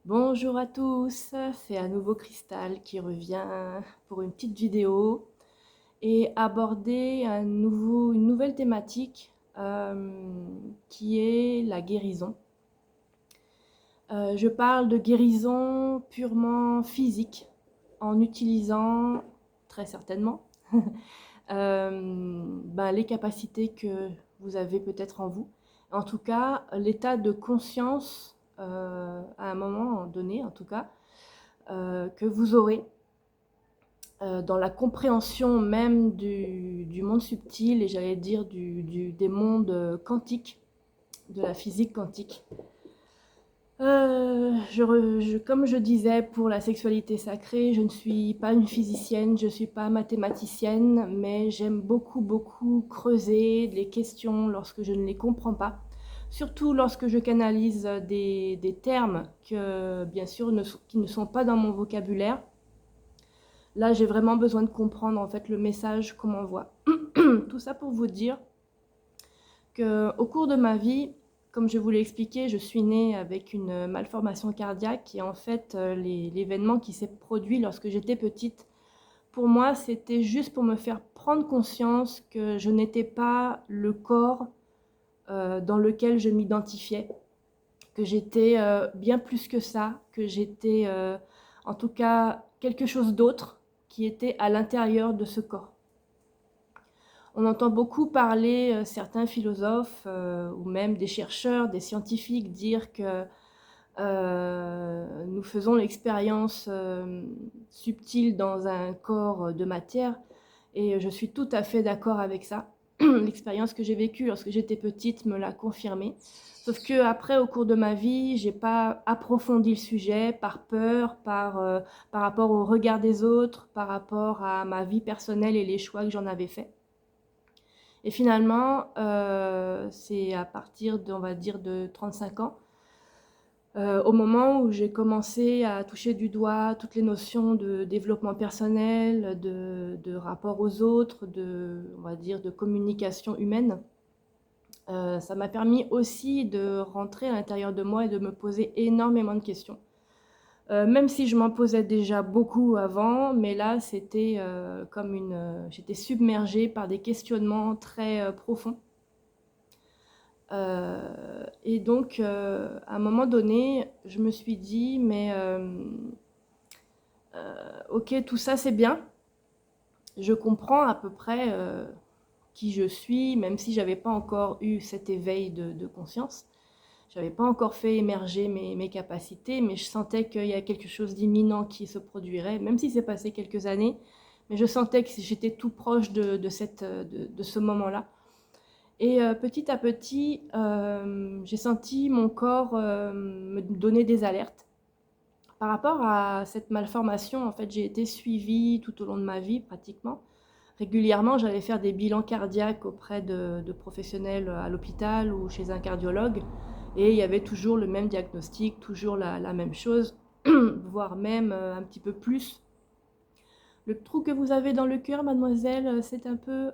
Bonjour à tous, c'est à nouveau Cristal qui revient pour une petite vidéo et aborder une nouvelle thématique qui est la guérison. Je parle de guérison purement physique en utilisant très certainement les capacités que vous avez peut-être en vous. En tout cas, l'état de conscience à un moment donné, en tout cas, que vous aurez dans la compréhension même du monde subtil et j'allais dire des mondes quantiques, de la physique quantique. Comme je disais pour la sexualité sacrée, je ne suis pas une physicienne, je ne suis pas mathématicienne, mais j'aime beaucoup creuser les questions lorsque je ne les comprends pas. Surtout lorsque je canalise des termes que, bien sûr, qui ne sont pas dans mon vocabulaire. Là, j'ai vraiment besoin de comprendre en fait le message qu'on m'envoie. Tout ça pour vous dire qu'au cours de ma vie, comme je vous l'ai expliqué, je suis née avec une malformation cardiaque et en fait, l'événement qui s'est produit lorsque j'étais petite, pour moi, c'était juste pour me faire prendre conscience que je n'étais pas le corps dans lequel je m'identifiais, que j'étais bien plus que ça, que j'étais en tout cas quelque chose d'autre qui était à l'intérieur de ce corps. On entend beaucoup parler, certains philosophes ou même des chercheurs, des scientifiques dire que nous faisons l'expérience subtile dans un corps de matière et je suis tout à fait d'accord avec ça. L'expérience que j'ai vécue lorsque j'étais petite me l'a confirmé. Sauf qu'après, au cours de ma vie, j'ai pas approfondi le sujet par peur, par rapport au regard des autres, par rapport à ma vie personnelle et les choix que j'en avais faits. Et finalement, c'est à partir de, on va dire, de 35 ans, au moment où j'ai commencé à toucher du doigt toutes les notions de développement personnel, de rapport aux autres, on va dire, de communication humaine. Ça m'a permis aussi de rentrer à l'intérieur de moi et de me poser énormément de questions. Même si je m'en posais déjà beaucoup avant, mais là, c'était j'étais submergée par des questionnements très profonds. Et donc, à un moment donné, je me suis dit, mais ok, tout ça c'est bien, je comprends à peu près qui je suis, même si j'avais pas encore eu cet éveil de conscience. J'avais pas encore fait émerger mes capacités, mais je sentais qu'il y a quelque chose d'imminent qui se produirait, même si c'est passé quelques années, mais je sentais que j'étais tout proche de ce moment-là. Et petit à petit, j'ai senti mon corps me donner des alertes. Par rapport à cette malformation, en fait, j'ai été suivie tout au long de ma vie pratiquement. Régulièrement, j'allais faire des bilans cardiaques auprès de professionnels à l'hôpital ou chez un cardiologue. Et il y avait toujours le même diagnostic, toujours la même chose, voire même un petit peu plus. Le trou que vous avez dans le cœur, mademoiselle, c'est un peu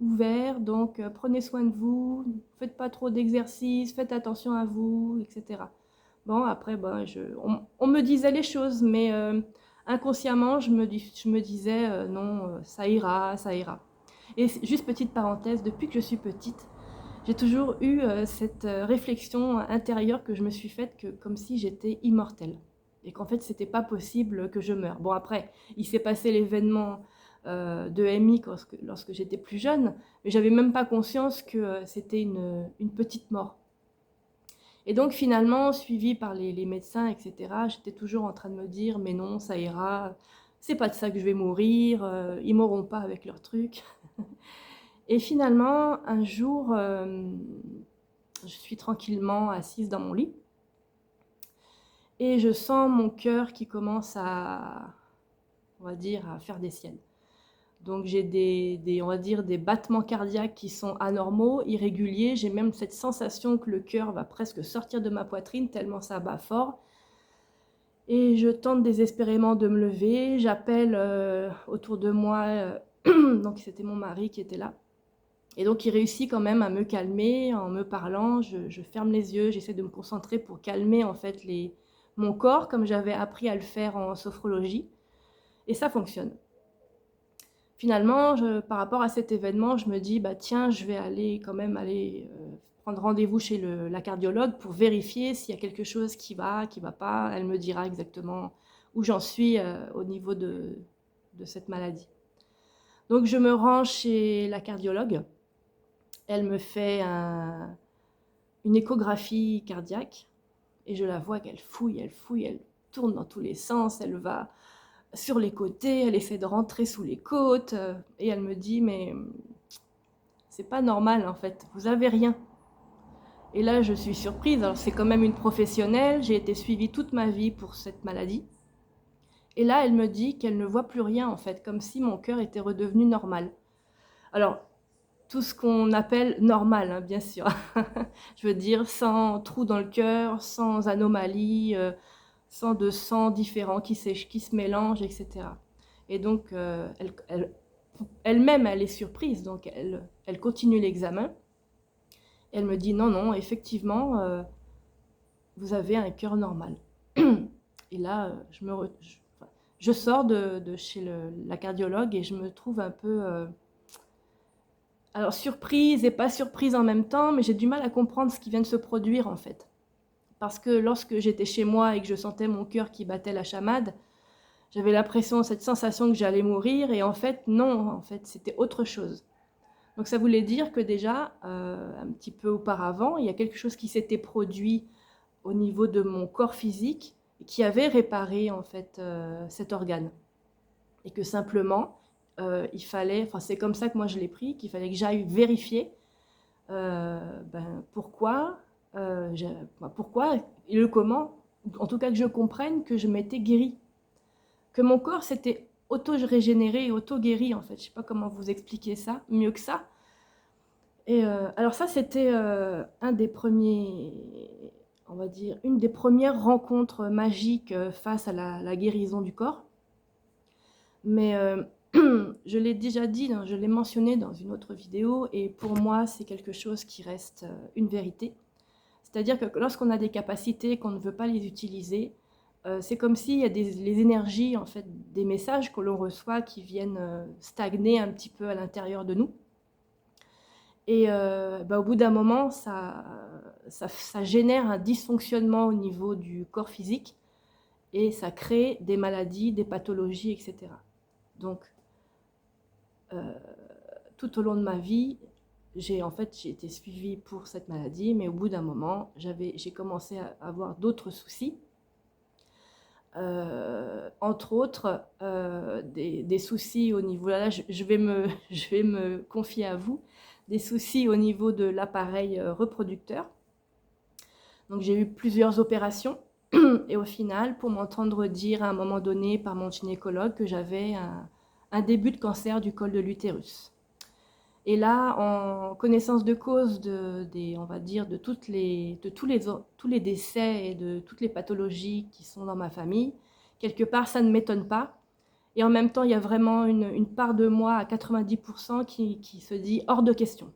ouvert, donc prenez soin de vous, faites pas trop d'exercices, faites attention à vous, etc. Bon, après, on me disait les choses, mais inconsciemment, je me disais non, ça ira, ça ira. Et juste petite parenthèse, depuis que je suis petite, j'ai toujours eu cette réflexion intérieure que je me suis faite comme si j'étais immortelle et qu'en fait, c'était pas possible que je meure. Bon, après, il s'est passé l'événement de MI lorsque j'étais plus jeune, mais j'avais même pas conscience que c'était une petite mort. Et donc, finalement, suivie par les médecins, etc., j'étais toujours en train de me dire, mais non, ça ira, c'est pas de ça que je vais mourir, ils mourront pas avec leur truc. Et finalement, un jour, je suis tranquillement assise dans mon lit et je sens mon cœur qui commence on va dire, à faire des siennes. Donc j'ai on va dire, des battements cardiaques qui sont anormaux, irréguliers. J'ai même cette sensation que le cœur va presque sortir de ma poitrine tellement ça bat fort. Et je tente désespérément de me lever. J'appelle autour de moi, donc c'était mon mari qui était là. Et donc il réussit quand même à me calmer en me parlant. Je ferme les yeux, j'essaie de me concentrer pour calmer en fait mon corps comme j'avais appris à le faire en sophrologie, et ça fonctionne. Finalement, par rapport à cet événement, je me dis: «Bah, tiens, je vais aller prendre rendez-vous chez la cardiologue pour vérifier s'il y a quelque chose qui va pas». Elle me dira exactement où j'en suis, au niveau de cette maladie. Donc je me rends chez la cardiologue. Elle me fait une échographie cardiaque et je la vois qu'elle fouille, elle tourne dans tous les sens, elle va sur les côtés, elle essaie de rentrer sous les côtes, et elle me dit: «Mais c'est pas normal en fait, vous avez rien». Et là, je suis surprise. Alors c'est quand même une professionnelle, j'ai été suivie toute ma vie pour cette maladie. Et là, elle me dit qu'elle ne voit plus rien en fait, comme si mon cœur était redevenu normal. Alors, tout ce qu'on appelle normal, hein, bien sûr. Je veux dire, sans trou dans le cœur, sans anomalie, sans de sang différents qui se mélangent, et cetera. Et donc, elle-même, elle est surprise, donc elle continue l'examen. Elle me dit: «Non, non, effectivement, vous avez un cœur normal». Et là, je sors de chez la cardiologue et je me trouve un peu, alors surprise et pas surprise en même temps, mais j'ai du mal à comprendre ce qui vient de se produire, en fait. Parce que lorsque j'étais chez moi et que je sentais mon cœur qui battait la chamade, j'avais l'impression, cette sensation que j'allais mourir, et en fait, non, en fait, c'était autre chose. Donc ça voulait dire que déjà, un petit peu auparavant, il y a quelque chose qui s'était produit au niveau de mon corps physique et qui avait réparé, en fait, cet organe. Et que simplement, il fallait, enfin c'est comme ça que moi je l'ai pris, qu'il fallait que j'aille vérifier, pourquoi, pourquoi et le comment, en tout cas que je comprenne que je m'étais guérie. Que mon corps s'était auto-régénéré et auto-guéri, en fait. Je ne sais pas comment vous expliquer ça, mieux que ça. Et alors ça, c'était un des premiers, on va dire, une des premières rencontres magiques face à la guérison du corps. Mais je l'ai déjà dit, je l'ai mentionné dans une autre vidéo, et pour moi, c'est quelque chose qui reste une vérité. C'est-à-dire que lorsqu'on a des capacités, qu'on ne veut pas les utiliser, c'est comme s'il y a les énergies, en fait, des messages que l'on reçoit qui viennent stagner un petit peu à l'intérieur de nous. Et au bout d'un moment, ça génère un dysfonctionnement au niveau du corps physique et ça crée des maladies, des pathologies, etc. Donc, tout au long de ma vie, j'ai été suivie pour cette maladie, mais au bout d'un moment, j'ai commencé à avoir d'autres soucis. Entre autres, des soucis au niveau, là je vais me confier à vous, des soucis au niveau de l'appareil reproducteur. Donc j'ai eu plusieurs opérations et au final, pour m'entendre dire à un moment donné par mon gynécologue que j'avais un début de cancer du col de l'utérus. Et là, en connaissance de cause on va dire, de tous les décès et de toutes les pathologies qui sont dans ma famille, quelque part, ça ne m'étonne pas. Et en même temps, il y a vraiment une part de moi à 90% qui se dit hors de question.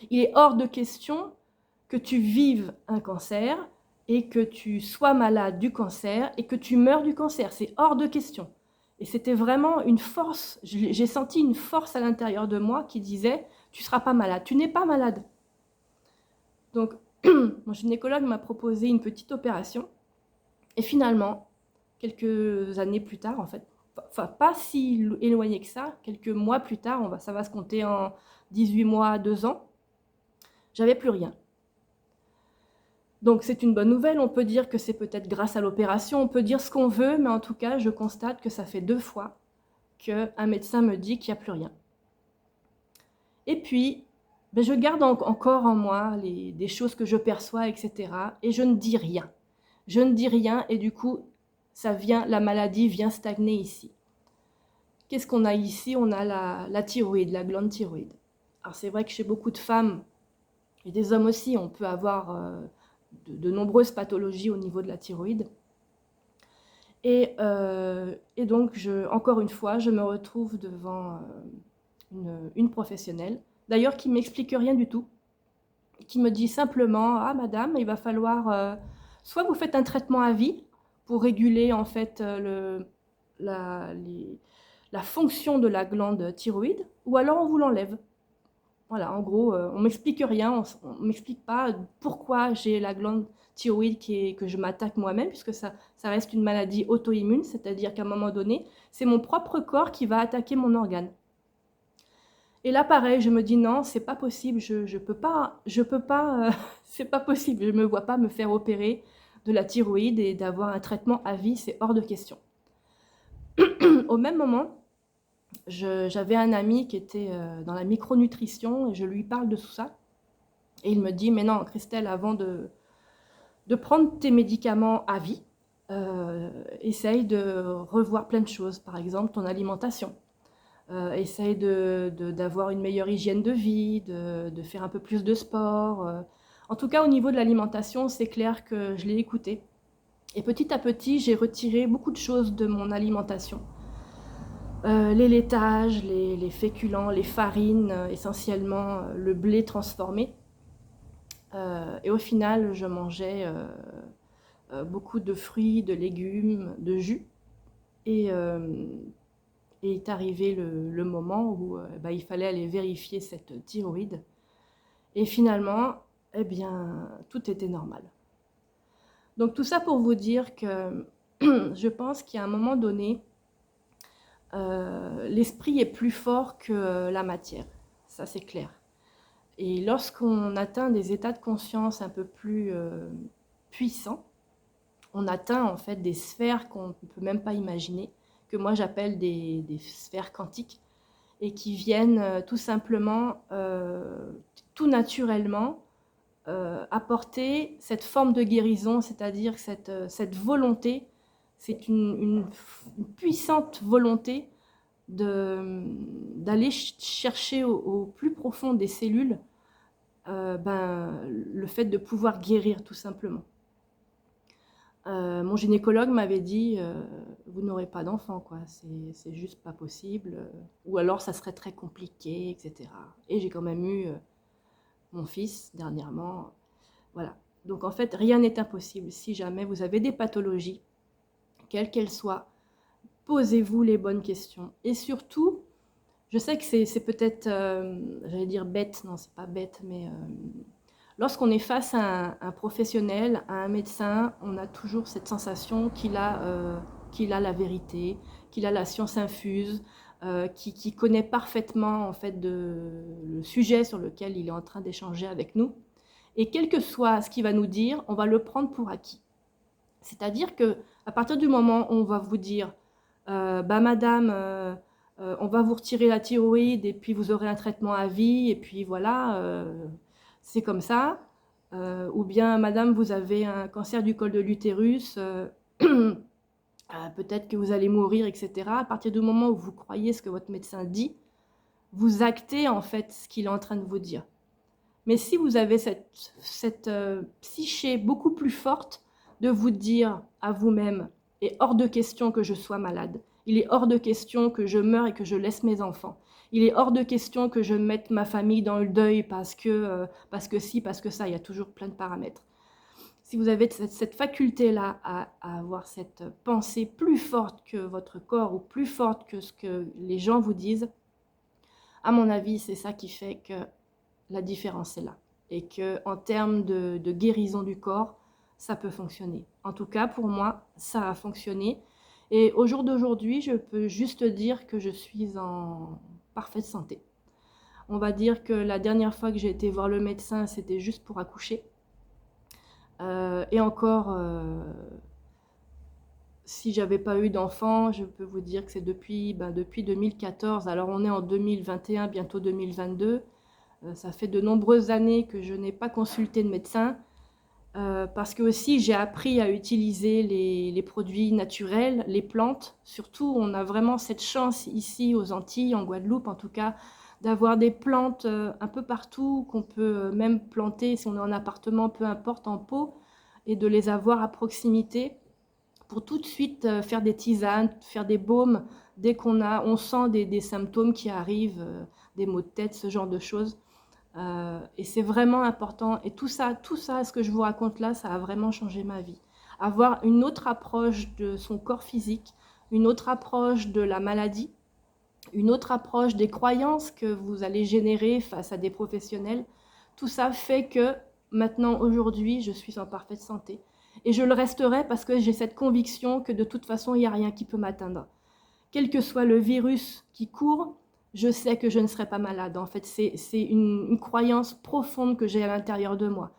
Il est hors de question que tu vives un cancer et que tu sois malade du cancer et que tu meurs du cancer. C'est hors de question. Et c'était vraiment une force, j'ai senti une force à l'intérieur de moi qui disait « tu ne seras pas malade, tu n'es pas malade ». Donc, mon gynécologue m'a proposé une petite opération. Et finalement, quelques années plus tard, en fait, enfin pas si éloigné que ça, quelques mois plus tard, ça va se compter en 18 mois, 2 ans, j'avais plus rien. Donc c'est une bonne nouvelle, on peut dire que c'est peut-être grâce à l'opération, on peut dire ce qu'on veut, mais en tout cas, je constate que ça fait 2 fois qu'un médecin me dit qu'il n'y a plus rien. Et puis, je garde encore en moi des choses que je perçois, etc. Et je ne dis rien. Je ne dis rien et du coup, la maladie vient stagner ici. Qu'est-ce qu'on a ici? On a la thyroïde, la glande thyroïde. Alors c'est vrai que chez beaucoup de femmes, et des hommes aussi, on peut avoir de nombreuses pathologies au niveau de la thyroïde. Et donc, encore une fois, je me retrouve devant une professionnelle, d'ailleurs qui ne m'explique rien du tout, qui me dit simplement « Ah madame, il va falloir, soit vous faites un traitement à vie, pour réguler en fait la, les- la fonction de la glande thyroïde, ou alors on vous l'enlève. Voilà, en gros, on m'explique rien, on m'explique pas pourquoi j'ai la glande thyroïde que je m'attaque moi-même, puisque ça reste une maladie auto-immune, c'est-à-dire qu'à un moment donné, c'est mon propre corps qui va attaquer mon organe. Et là, pareil, je me dis non, c'est pas possible, je peux pas, c'est pas possible, je me vois pas me faire opérer de la thyroïde et d'avoir un traitement à vie, c'est hors de question. Au même moment, j'avais un ami qui était dans la micronutrition et je lui parle de tout ça. Et il me dit, mais non, Christelle, avant de prendre tes médicaments à vie, essaye de revoir plein de choses, par exemple ton alimentation. Essaye d'avoir une meilleure hygiène de vie, de faire un peu plus de sport. En tout cas, au niveau de l'alimentation, c'est clair que je l'ai écouté. Et petit à petit, j'ai retiré beaucoup de choses de mon alimentation. Les laitages, les féculents, les farines, essentiellement le blé transformé. Et au final, je mangeais beaucoup de fruits, de légumes, de jus. Et est arrivé le moment où il fallait aller vérifier cette thyroïde. Et finalement, eh bien, tout était normal. Donc tout ça pour vous dire que je pense qu'à un moment donné, l'esprit est plus fort que la matière. Ça, c'est clair. Et lorsqu'on atteint des états de conscience un peu plus puissants, on atteint en fait des sphères qu'on ne peut même pas imaginer, que moi j'appelle des sphères quantiques, et qui viennent tout simplement, tout naturellement, apporter cette forme de guérison, c'est-à-dire cette volonté, c'est une puissante volonté d'aller chercher au plus profond des cellules le fait de pouvoir guérir tout simplement. Mon gynécologue m'avait dit vous n'aurez pas d'enfant, quoi, c'est juste pas possible, ou alors ça serait très compliqué, etc. Et j'ai quand même eu mon fils dernièrement. Voilà. Donc en fait, rien n'est impossible. Si jamais vous avez des pathologies, quelles qu'elles soient, posez-vous les bonnes questions. Et surtout, je sais que c'est peut-être, j'allais dire bête, non, c'est pas bête, mais lorsqu'on est face à un professionnel, à un médecin, on a toujours cette sensation qu'il a la vérité, qu'il a la science infuse, qui connaît parfaitement en fait le sujet sur lequel il est en train d'échanger avec nous. Et quel que soit ce qu'il va nous dire, on va le prendre pour acquis. C'est-à-dire qu'à partir du moment où on va vous dire madame, on va vous retirer la thyroïde et puis vous aurez un traitement à vie et puis voilà, c'est comme ça. Ou bien madame, vous avez un cancer du col de l'utérus, peut-être que vous allez mourir, etc. À partir du moment où vous croyez ce que votre médecin dit, vous actez en fait ce qu'il est en train de vous dire. Mais si vous avez cette psyché beaucoup plus forte de vous dire à vous-même, il est hors de question que je sois malade, il est hors de question que je meure et que je laisse mes enfants, il est hors de question que je mette ma famille dans le deuil parce que si, parce que ça, il y a toujours plein de paramètres. Si vous avez cette faculté-là à avoir cette pensée plus forte que votre corps ou plus forte que ce que les gens vous disent, à mon avis, c'est ça qui fait que la différence est là. Et qu'en termes de guérison du corps, ça peut fonctionner. En tout cas, pour moi, ça a fonctionné. Et au jour d'aujourd'hui, je peux juste dire que je suis en parfaite santé. On va dire que la dernière fois que j'ai été voir le médecin, c'était juste pour accoucher. Et encore, si j'avais pas eu d'enfant, je peux vous dire que c'est depuis 2014. Alors on est en 2021, bientôt 2022. Ça fait de nombreuses années que je n'ai pas consulté de médecin parce que aussi j'ai appris à utiliser les produits naturels, les plantes. Surtout, on a vraiment cette chance ici aux Antilles, en Guadeloupe en tout cas, d'avoir des plantes un peu partout qu'on peut même planter si on est en appartement, peu importe, en pot, et de les avoir à proximité pour tout de suite faire des tisanes, faire des baumes dès on sent des symptômes qui arrivent, des maux de tête, ce genre de choses. Et c'est vraiment important. Et tout ça, ce que je vous raconte là, ça a vraiment changé ma vie. avoir une autre approche de son corps physique, une autre approche de la maladie, une autre approche des croyances que vous allez générer face à des professionnels. Tout ça fait que maintenant, aujourd'hui, je suis en parfaite santé. Et je le resterai parce que j'ai cette conviction que de toute façon, il n'y a rien qui peut m'atteindre. Quel que soit le virus qui court, je sais que je ne serai pas malade. En fait, c'est une croyance profonde que j'ai à l'intérieur de moi.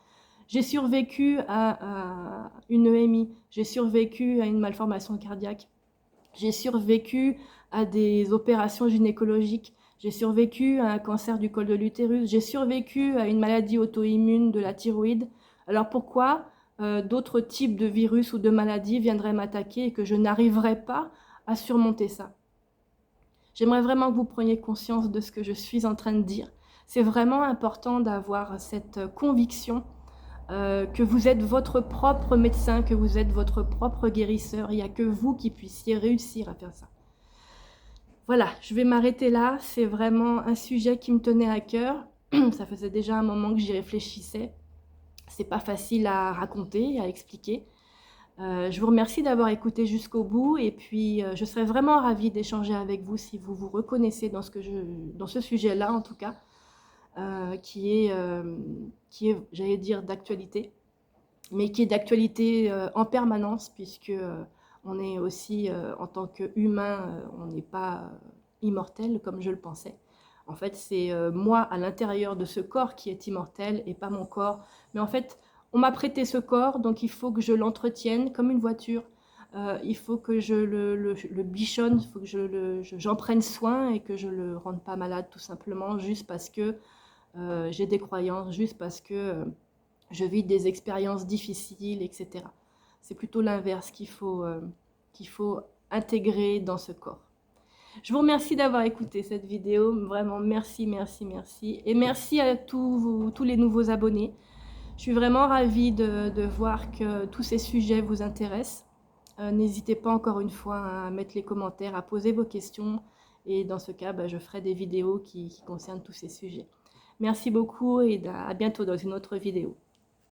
J'ai survécu à une EMI, j'ai survécu à une malformation cardiaque, j'ai survécu à des opérations gynécologiques, j'ai survécu à un cancer du col de l'utérus, j'ai survécu à une maladie auto-immune de la thyroïde. Alors pourquoi d'autres types de virus ou de maladies viendraient m'attaquer et que je n'arriverais pas à surmonter ça? J'aimerais vraiment que vous preniez conscience de ce que je suis en train de dire. C'est vraiment important d'avoir cette conviction que vous êtes votre propre médecin, que vous êtes votre propre guérisseur. Il n'y a que vous qui puissiez réussir à faire ça. Voilà, je vais m'arrêter là. C'est vraiment un sujet qui me tenait à cœur. Ça faisait déjà un moment que j'y réfléchissais. C'est pas facile à raconter, à expliquer. Je vous remercie d'avoir écouté jusqu'au bout et puis je serais vraiment ravie d'échanger avec vous si vous vous reconnaissez dans ce sujet-là en tout cas, qui est, j'allais dire, d'actualité, mais qui est d'actualité en permanence puisque on est aussi, en tant qu'humain, on n'est pas immortel comme je le pensais. En fait, c'est moi à l'intérieur de ce corps qui est immortel et pas mon corps. Mais en fait, on m'a prêté ce corps, donc il faut que je l'entretienne comme une voiture. Il faut que je le bichonne, il faut que j'en prenne soin et que je ne le rende pas malade tout simplement, juste parce que j'ai des croyances, juste parce que je vis des expériences difficiles, etc. C'est plutôt l'inverse qu'il faut intégrer dans ce corps. Je vous remercie d'avoir écouté cette vidéo, vraiment merci, merci, merci. Et merci à tous les nouveaux abonnés. Je suis vraiment ravie de voir que tous ces sujets vous intéressent. N'hésitez pas encore une fois à mettre les commentaires, à poser vos questions. Et dans ce cas, je ferai des vidéos qui concernent tous ces sujets. Merci beaucoup et à bientôt dans une autre vidéo.